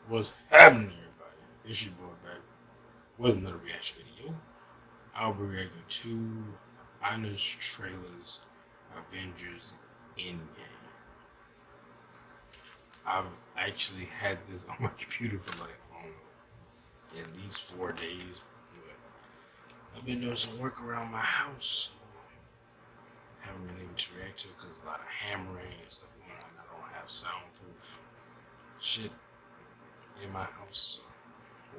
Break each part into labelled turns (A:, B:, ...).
A: What's happening, everybody? It's your boy back with another reaction video. I'll be reacting to Honest Trailers Avengers Endgame. I've actually had this on my computer for like at least 4 days. But I've been doing some work around my house. Haven't been able to react to it because a lot of hammering and stuff going on. I don't have soundproof shit in my house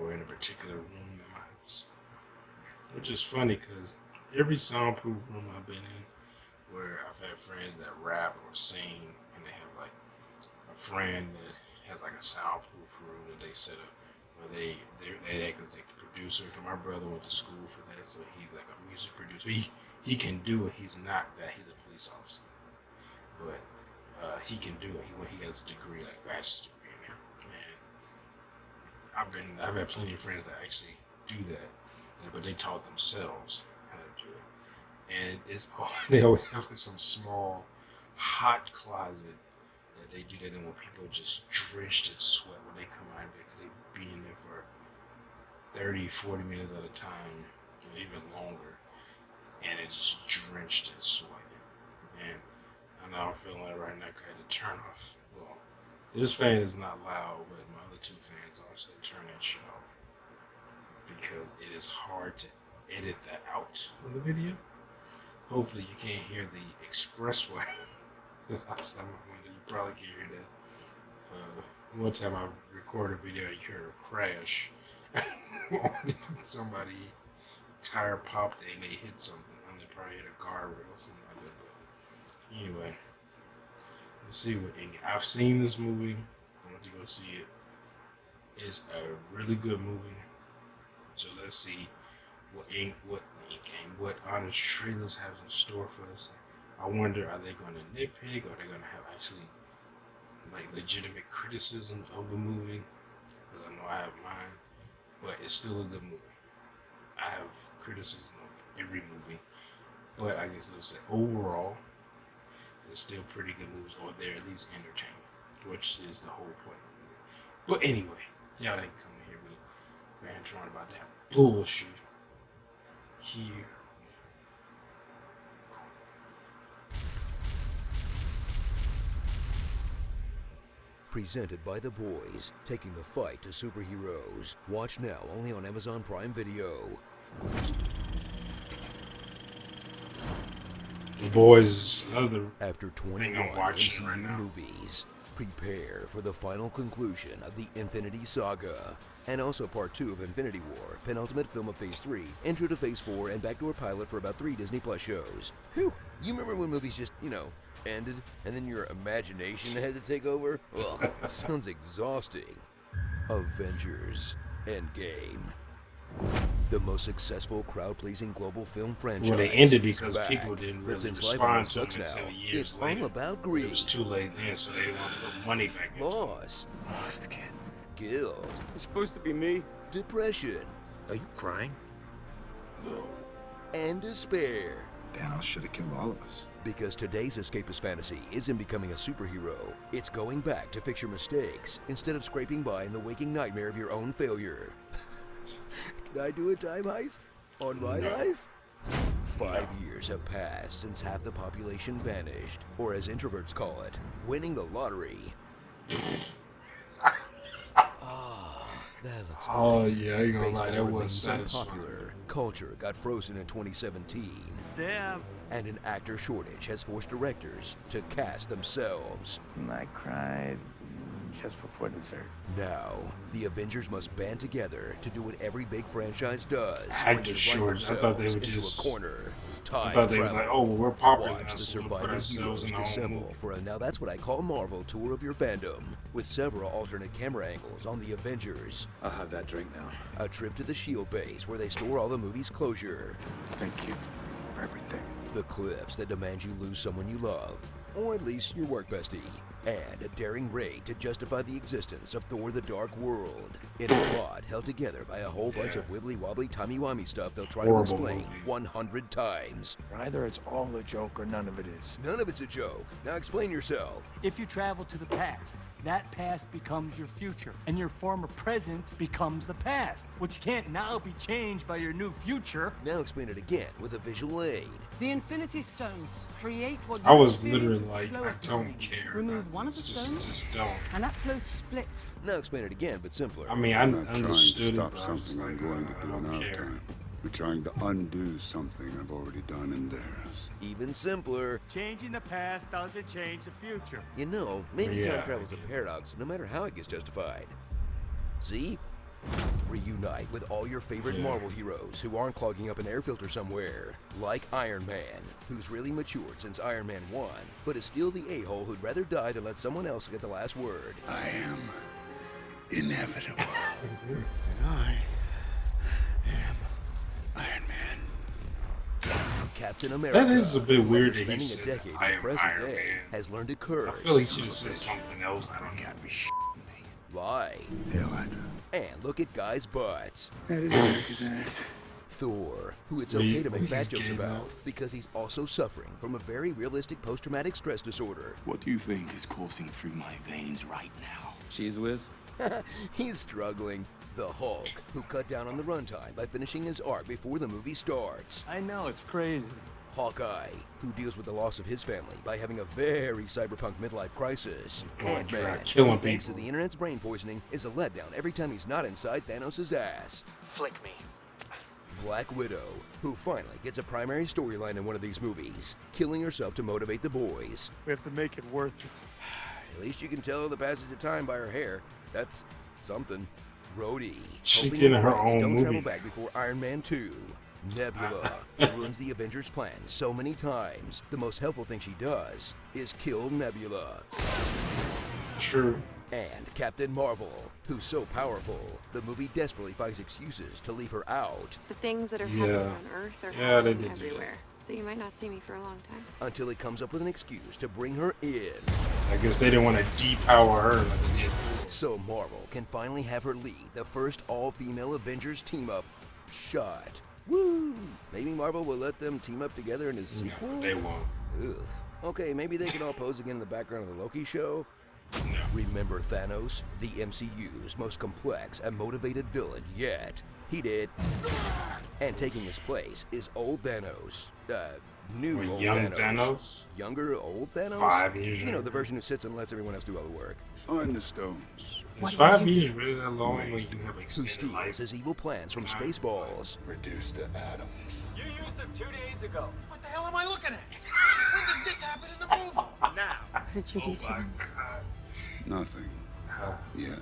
A: or in a particular room in my house. Which is funny because every soundproof room I've been in where I've had friends that rap or sing and they have like a friend that has like a soundproof room that they set up where they act as like the producer. Cause my brother went to school for that, so he's like a music producer. He can do it. He's not that. He's a police officer, but he can do it. He has a degree, like bachelor's degree in it. And I've had plenty of friends that actually do that, but they taught themselves how to do it. And they always have like some small hot closet that they do that in where people are just drenched in sweat when they come out of it because they be in there for 30, 40 minutes at a time, or even longer, and it's just drenched in sweat. And I know I'm feeling like right now I had to turn off. Well, this fan is not loud, but my other two fans also turn that shit off because it is hard to edit that out of the video. Hopefully you can't hear the expressway. That's outside my window. You probably can hear that. One time I recorded a video, you heard a crash. Somebody tire popped and they hit something. And they probably hit a guardrail or something like that. But anyway, let's see what I've seen this movie. I want to go see it. It's a really good movie. So let's see what Honest Trailers has in store for us. I wonder, are they going to nitpick or are they going to have actually like legitimate criticisms of the movie? Because I know I have mine, but it's still a good movie. I have criticism of every movie, but I guess let's say overall, it's still pretty good movies, or they're at least entertaining, which is the whole point of the movie. But anyway, y'all didn't come to hear me bantering about that bullshit here.
B: Presented by The Boys, taking the fight to superheroes. Watch now only on Amazon Prime Video.
A: The Boys, another
B: After
A: thing
B: 21
A: I'm watching
B: MCU
A: right now.
B: movies, prepare for the final conclusion of the Infinity Saga. And also part 2 of Infinity War, penultimate film of Phase 3, intro to Phase 4, and backdoor pilot for about 3 Disney Plus shows. Whew, you remember when movies just, ended, and then your imagination had to take over? Ugh, sounds exhausting. Avengers Endgame. The most successful crowd-pleasing global film franchise.
A: Well, they ended
B: is
A: because
B: back.
A: people didn't
B: But
A: really
B: since life
A: respond
B: almost
A: to it
B: sucks
A: until
B: now,
A: years
B: it's
A: later.
B: all about
A: It
B: greed.
A: was too late then, so they want to put money back into it.
B: Loss.
C: Lost again.
B: Guilt.
C: It's supposed to be me.
B: Depression.
C: Are you crying?
B: And despair.
C: Thanos should have killed all of us.
B: Because today's escapist fantasy isn't becoming a superhero. It's going back to fix your mistakes instead of scraping by in the waking nightmare of your own failure. Can I do a time heist on my life? 5 years have passed since half the population vanished, or as introverts call it, winning the lottery. That looks
A: Oh
B: nice.
A: yeah, I ain't gonna lie,
B: Baseball
A: that was
B: remains
A: satisfying.
B: unpopular. Culture got frozen in 2017.
D: Damn.
B: And an actor shortage has forced directors to cast themselves.
D: I cried just before dessert.
B: Now, the Avengers must band together to do what every big franchise does.
A: Actor
B: when they write
A: shortage. I thought they
B: themselves
A: would
B: into
A: just-
B: a corner.
A: I thought they were like, oh, well, we're popular now,
B: Watch the
A: so we'll put
B: surviving
A: ourselves
B: heroes
A: in our own
B: dissemble
A: movie.
B: for a Now That's What I Call Marvel tour of your fandom, with several alternate camera angles on the Avengers.
C: I'll have that drink now.
B: A trip to the SHIELD base where they store all the movie's closure.
C: Thank you for everything.
B: The cliffs that demand you lose someone you love, or at least your work bestie. and a daring raid to justify the existence of Thor the Dark World. In a plot held together by a whole bunch of wibbly-wobbly, timey-wimey stuff they'll try to
A: Horrible
B: explain
A: movie.
B: 100 times.
D: Either it's all a joke or none of it is.
B: None of it's a joke. Now explain yourself.
E: If you travel to the past, that past becomes your future, and your former present becomes the past, which can't now be changed by your new future.
B: Now explain it again with a visual aid.
F: The Infinity Stones create what
A: I
F: you
A: was
F: experience
A: literally
F: as a
A: like,
F: flow
A: I
F: of
A: don't
F: time.
A: care.
F: Remove
A: about
F: one of the
A: this.
F: stones,
A: Just don't.
F: and that flow splits.
B: Now explain it again, but simpler.
A: I mean, I
G: I'm not trying to
A: understood it,
G: stop
A: but I was
G: something
A: like,
G: I'm going to
A: I
G: do in
A: don't
G: our
A: care.
G: time. We're trying to undo something I've already done in theirs.
B: Even simpler.
E: Changing the past doesn't change the future.
B: You know, maybe
A: Yeah,
B: time travel's a paradox, no matter how it gets justified. See? Reunite with all your favorite Marvel heroes who aren't clogging up an air filter somewhere. Like Iron Man, who's really matured since Iron Man 1, but is still the a-hole who'd rather die than let someone else get the last word.
G: I am inevitable.
C: I am Iron Man.
B: Captain America,
A: That is a bit
B: who
A: weird
B: after
A: that he
B: spending a
A: said,
B: decade
A: "I
B: in
A: am
B: the present
A: Iron
B: day,
A: Man."
B: has learned to curse,
A: I feel he should have said something else. I don't know.
G: Gotta be shitting me.
B: lie,
G: Hail Hydra.
B: and look at guys' butts.
C: That is America's ass.
B: Thor, who it's
A: He-
B: okay to make
A: he's
B: bad jokes
A: gay now.
B: about because he's also suffering from a very realistic post-traumatic stress disorder.
H: What do you think is coursing through my veins right now?
C: Cheese whiz.
B: He's struggling. The Hulk, who cut down on the runtime by finishing his arc before the movie starts.
E: I know, it's crazy.
B: Hawkeye, who deals with the loss of his family by having a very cyberpunk midlife crisis.
A: Going
B: Ant-Man,
A: around killing
B: who, thanks to
A: people.
B: the internet's brain poisoning, is a letdown every time he's not inside Thanos' ass.
D: Flick me.
B: Black Widow, who finally gets a primary storyline in one of these movies, killing herself to motivate the boys.
E: We have to make it worth it.
B: At least you can tell the passage of time by her hair. That's something. Rhodey,
A: She
B: hoping
A: getting her
B: Rhodey
A: own
B: don't
A: movie.
B: travel back before Iron Man 2. Nebula, who ruins the Avengers' plan so many times. The most helpful thing she does is kill Nebula.
A: True.
B: And Captain Marvel, who's so powerful, the movie desperately finds excuses to leave her out
I: The things that are
A: Yeah.
I: happening on Earth are
A: Yeah, they
I: happening
A: did do that.
I: everywhere. So you might not see me for a long time.
B: until he comes up with an excuse to bring her in.
A: I guess they didn't want to depower her like they did Thor.
B: So Marvel can finally have her lead the first all-female Avengers team-up shot. Woo! Maybe Marvel will let them team up together in a sequel?
A: No, they won't.
B: Ugh. Okay, maybe they can all pose again in the background of the Loki show?
A: No.
B: Remember Thanos, the MCU's most complex and motivated villain yet. He did. And taking his place is old Thanos. New
A: Wait,
B: old
A: young
B: Thanos.
A: Thanos?
B: Younger old Thanos?
A: 5 years
B: You know, the
A: younger.
B: version who sits and lets everyone else do all the work.
G: Find the stones.
A: Is 5 years really that long when you have
B: Who
A: extended
B: steals
A: life?
B: his evil plans from Spaceballs.
G: Reduced to atoms.
E: You used them 2 days ago. What the hell am I looking at? When does this happen in the movie? Now.
F: What did you do to
A: My
F: him?
A: God.
G: Nothing. Yet.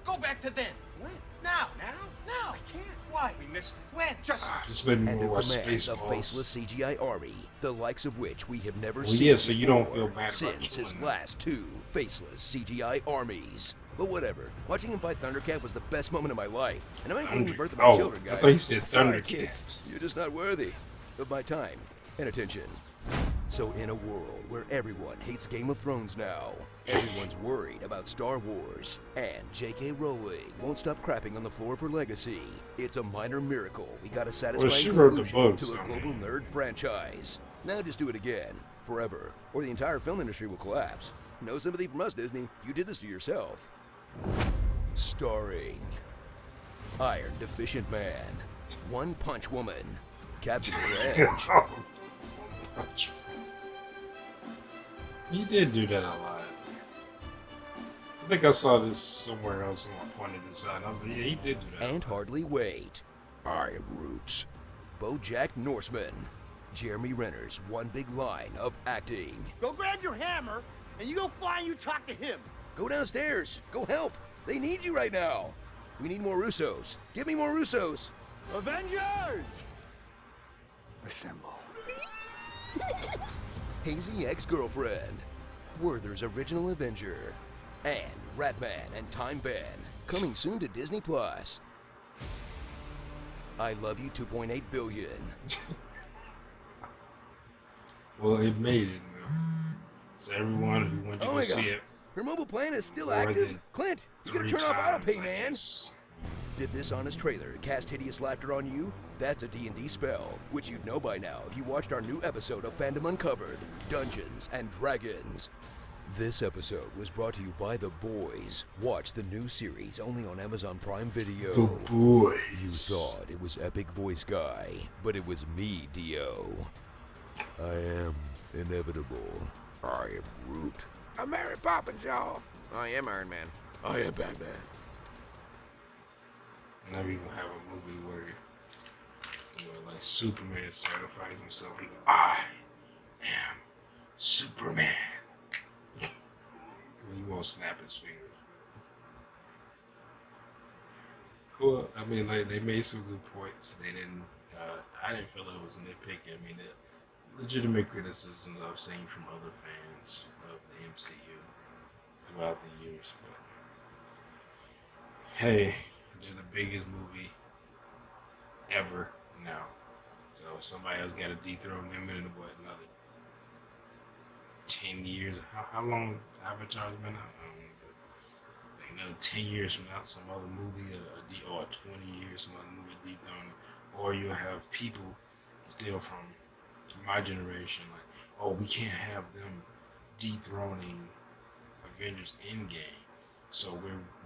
E: Go back to then. When? Now. Now? Now. I can't. Why? We missed it. When? Just.
A: Just made me
B: And who
A: watch
B: commands a faceless
A: Spaceballs.
B: CGI army, the likes of which we have never
A: Well,
B: seen
A: yeah, so you don't
B: before
A: feel bad about
B: since his
A: killing them.
B: last 2 faceless CGI armies. But whatever, watching him fight Thundercat was the best moment of my life. And I'm including the birth of my children,
A: I
B: guys.
A: thought you said
B: Sorry,
A: Thundercat.
B: kids, you're just not worthy of my time and attention. So in a world where everyone hates Game of Thrones now, everyone's worried about Star Wars, and J.K. Rowling won't stop crapping on the floor of her legacy, it's a minor miracle we got a satisfying
A: she wrote the
B: conclusion
A: books,
B: to a
A: I
B: global
A: mean.
B: nerd franchise. Now just do it again, forever, or the entire film industry will collapse. No sympathy from us, Disney. You did this to yourself. Starring Iron Deficient Man, One Punch Woman, Captain Revenge,
A: He did do that a lot. I think I saw this somewhere else and I pointed this out. I was like, yeah, he did do that.
B: and Hardly Wait. I am Roots, BoJack Norseman, Jeremy Renner's one big line of acting.
E: Go grab your hammer, and you go fly and you talk to him.
B: Go downstairs. Go help. They need you right now. We need more Russos. Give me more Russos.
E: Avengers!
C: Assemble.
B: Hazy ex-girlfriend, Werther's original Avenger, and Ratman and Time Van, coming soon to Disney Plus. I Love You 2.8 billion.
A: Well, it made it. Man. So everyone who went to
B: Oh
A: go
B: my
A: see
B: God.
A: it,
B: Her mobile plan is still
A: more
B: active?
A: than
B: Clint, you gotta
A: 3
B: turn off
A: times,
B: autopay,
A: I
B: man.
A: guess.
B: Did this honest trailer cast hideous laughter on you? That's a D&D spell, which you'd know by now if you watched our new episode of Fandom Uncovered, Dungeons and Dragons. This episode was brought to you by The Boys. Watch the new series only on Amazon Prime Video.
A: The Boys.
B: You thought it was Epic Voice Guy, but it was me, Dio. I am inevitable. I am Groot.
C: I'm Mary Poppins, y'all.
B: I am Iron Man.
C: I am Batman.
A: Now we gonna have a movie where, like Superman sacrifices himself. He go, I am Superman. He won't snap his fingers. Well, I mean, like they made some good points. They didn't. I didn't feel it was nitpicking. I mean, the legitimate criticisms I've seen from other fans of the MCU throughout the years. But hey, they're the biggest movie ever now. So somebody else got to dethrone them in what, another 10 years? How long has Avatar's been out? But like another 10 years from now, some other movie, or 20 years, some other movie dethrone. Or you'll have people still from my generation like, oh, we can't have them dethroning Avengers Endgame. So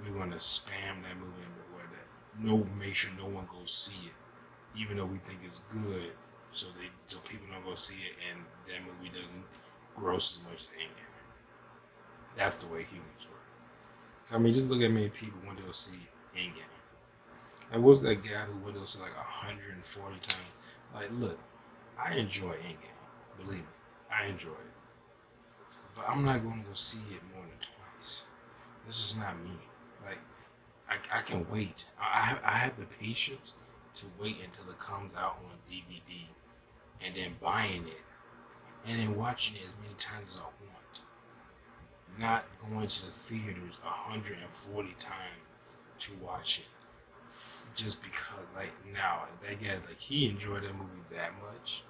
A: we're gonna spam that movie where make sure no one goes see it, even though we think it's good. So people don't go see it, and that movie doesn't gross as much as Endgame. That's the way humans work. I mean, just look at how many people went to go see Endgame. And what's that guy who went to go see like 140 times? Like, look, I enjoy Endgame. Believe me, I enjoy it. But I'm not going to go see it more than twice. This is not me. Like, I can wait. I have the patience to wait until it comes out on DVD and then buying it and then watching it as many times as I want. Not going to the theaters 140 times to watch it. Just because, like, now, that guy, like, he enjoyed that movie that much.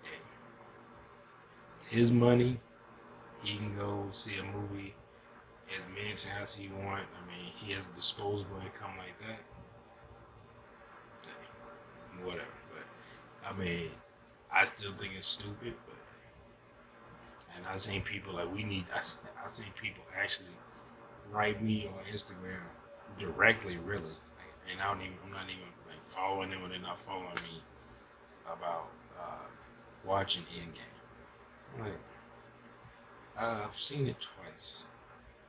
A: And his money, he can go see a movie as many times as he want. I mean, he has a disposable income like that. Whatever. But, I mean, I still think it's stupid. But, and I seen people, like, I seen people actually write me on Instagram directly, really. And I'm not even like following them, or they're not following me about watching Endgame. Like, I've seen it twice.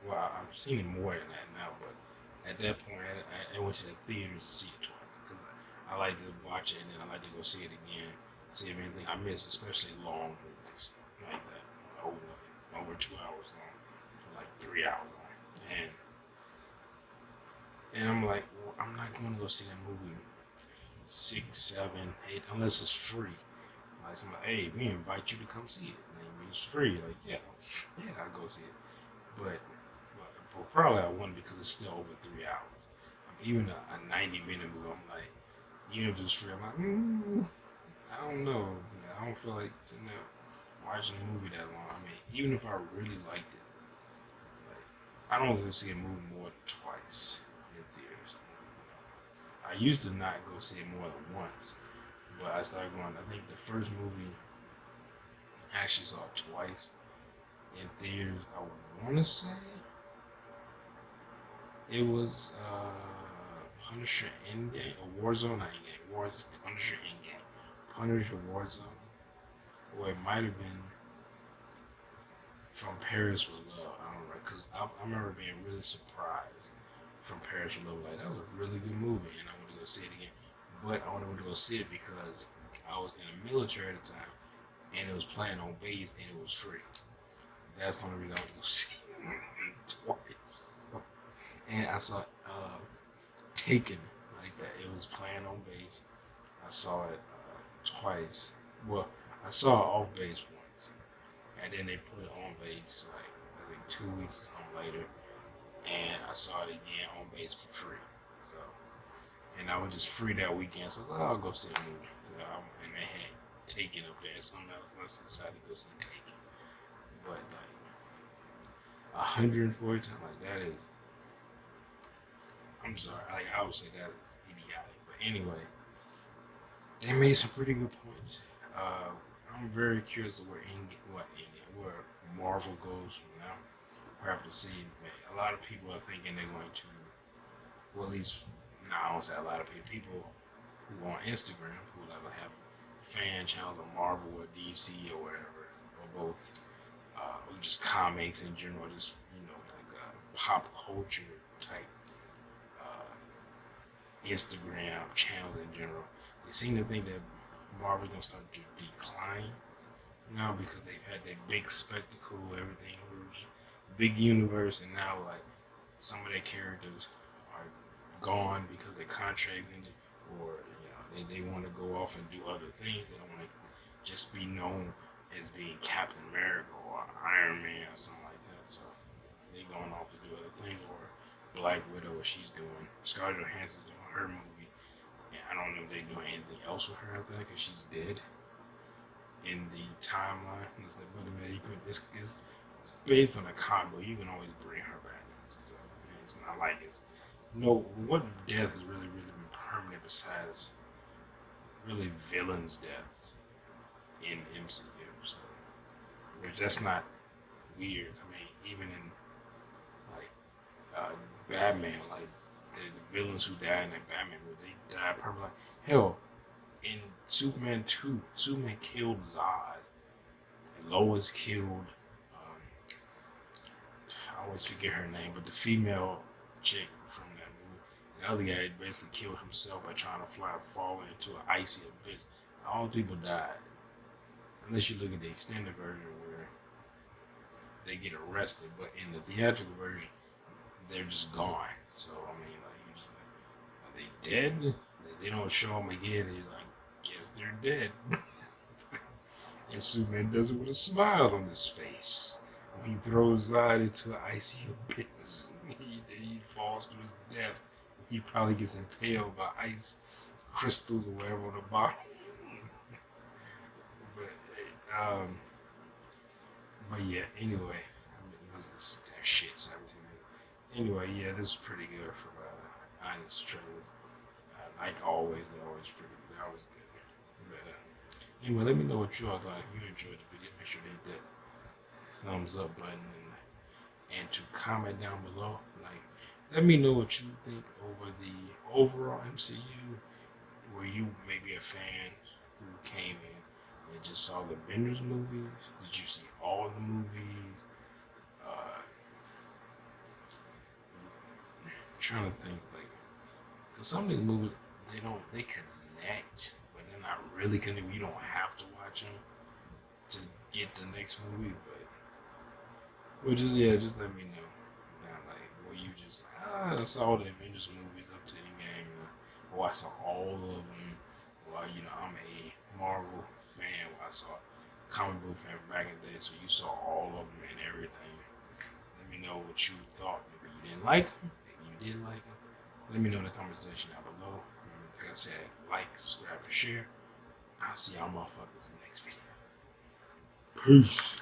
A: Well, I've seen it more than that now, but at that point, I went to the theaters to see it twice because I like to watch it and then I like to go see it again, see if anything I miss, especially long movies like that, over 2 hours long, or like 3 hours long, and I'm like, well, I'm not going to go see that movie 6, 7, 8 unless it's free. Like, so I'm like, hey, we invite you to come see it. And it's free. Like, yeah, I'll go see it. But probably I wouldn't because it's still over 3 hours. Even a 90-minute movie, I'm like, even if it's free, I'm like, I don't know. I don't feel like sitting there watching a movie that long. I mean, even if I really liked it, like, I don't go see a movie more than twice in theaters. I used to not go see it more than once, but I started going. I think the first movie I actually saw it twice in theaters. I want to say it was Punisher Endgame or Warzone. Not Endgame. Punisher Endgame. Punisher Warzone. Or it might have been From Paris with Love. I don't know, because I remember being really surprised from Paris with Love. Like, that was a really good movie, and I wanted to go see it again. But I wanted to go see it because I was in the military at the time, and it was playing on base, and it was free. That's the only reason I went to go see it twice. And I saw Taken like that. It was playing on base. I saw it twice. Well, I saw it off base once, and then they put it on base like I think 2 weeks or something later, and I saw it again on base for free. So, and I was just free that weekend, so I was like, I'll go see a movie. So, and they had Taken up there, something else. Let's decide to go see Taken. But like 140 times. Like that is. I'm sorry. Like I would say that is idiotic. But anyway, they made some pretty good points. I'm very curious of where Marvel goes from now. We have to see. A lot of people are thinking they're going to, well, at least, no, I don't say a lot of people. People who on Instagram who have fan channels of Marvel or DC or whatever, or both, or just comics in general, just like pop culture type Instagram channels in general. They seem to think that Marvel's gonna start to decline now because they've had that big spectacle, everything was big universe, and now like some of their characters are gone because their contracts ended, or they want to go off and do other things. They don't want to just be known as being Captain America or Iron Man or something like that. So they're going off to do other things, or Black Widow, what she's doing. Scarlett Johansson's doing her movie. And I don't know if they're doing anything else with her after that because she's dead in the timeline. It's based on a comic book. You can always bring her back. So it's not like what death has really been permanent besides really villains' deaths in MCU. So, which that's not weird. I mean, even in like Batman, like the villains who died in that Batman movie, they died permanently. Hell, in Superman 2, Superman killed Zod. And Lois killed, I always forget her name, but the female chick from that movie. The other guy basically killed himself by trying to fall into an icy abyss. All the people died. Unless you look at the extended version where they get arrested, but in the theatrical version, they're just gone. So I mean, like, you just like, are they dead? They don't show them again. And you're like, guess they're dead. And Superman does it with a smile on his face. When he throws Zod into an icy abyss, he falls to his death. He probably gets impaled by ice crystals or whatever on the bottom. But yeah, anyway, it was this shit 17 minutes. Anyway, yeah, this is pretty good for honest trailers. Like always, they're always good. But anyway, let me know what you all thought. If you enjoyed the video, make sure to hit that thumbs up button and to comment down below. Like, let me know what you think over the overall MCU. Were you maybe a fan who came in and just saw the Avengers movies? Did you see all the movies? I'm trying to think, like, because some of these movies they connect, but they're not really connected. You don't have to watch them to get the next movie, but just let me know. Like, were you just I saw the Avengers movies up to Endgame, or I saw all of them. Well, I'm a Marvel fan. I saw comic book fan back in the day, so you saw all of them and everything. Let me know what you thought. Maybe you didn't like them. Maybe you did like them. Let me know in the comment section down below. Like I said, like, subscribe, and share. I'll see y'all motherfuckers in the next video. Peace.